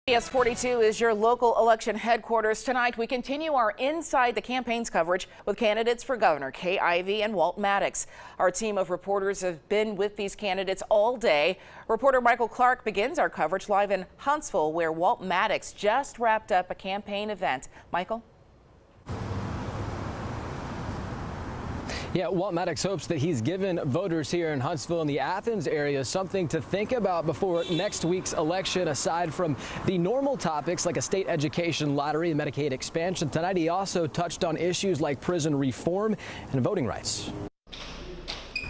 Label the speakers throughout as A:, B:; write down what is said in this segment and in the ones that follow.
A: CBS 42 is your local election headquarters. Tonight, we continue our Inside the Campaigns coverage with candidates for Governor Kay Ivey and Walt Maddox. Our team of reporters have been with these candidates all day. Reporter Michael Clark begins our coverage live in Huntsville, where Walt Maddox just wrapped up a campaign event. Michael?
B: Yeah, Walt Maddox hopes that he's given voters here in Huntsville and the Athens area something to think about before next week's election. Aside from the normal topics like a state education lottery and Medicaid expansion, tonight he also touched on issues like prison reform and voting rights.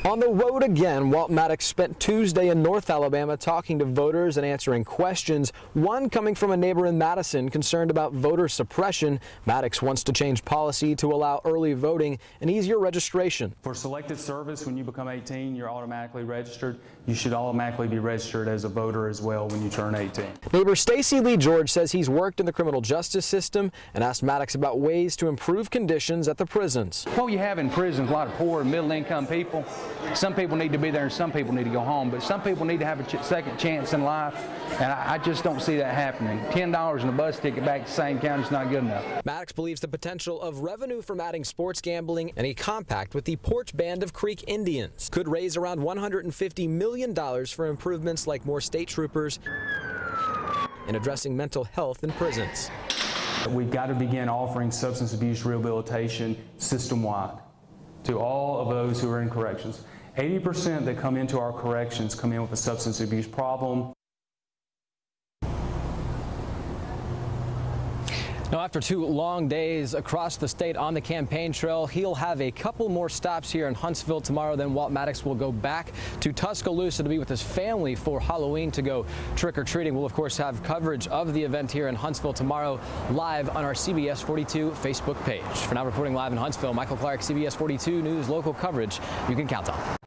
B: On the road again, Walt Maddox spent Tuesday in North Alabama talking to voters and answering questions. One coming from a neighbor in Madison concerned about voter suppression. Maddox wants to change policy to allow early voting and easier registration.
C: For selective service, when you become 18, you're automatically registered. You should automatically be registered as a voter as well when you turn 18.
B: Neighbor Stacy Lee George says he's worked in the criminal justice system and asked Maddox about ways to improve conditions at the prisons.
D: What you have in prisons, a lot of poor and middle-income people. Some people need to be there and some people need to go home, but some people need to have a second chance in life, and I just don't see that happening. $10 and a bus ticket back to St. County is not good enough.
B: Maddox believes the potential of revenue from adding sports gambling and a compact with the Porch Band of Creek Indians could raise around $150 million for improvements like more state troopers and addressing mental health in prisons.
C: We've got to begin offering substance abuse rehabilitation system-wide to all of those who are in corrections. 80% that come into our corrections come in with a substance abuse problem.
B: Now, after 2 long days across the state on the campaign trail, he'll have a couple more stops here in Huntsville tomorrow. Then Walt Maddox will go back to Tuscaloosa to be with his family for Halloween to go trick-or-treating. We'll, of course, have coverage of the event here in Huntsville tomorrow live on our CBS 42 Facebook page. For now, reporting live in Huntsville, Michael Clark, CBS 42 News local coverage you can count on.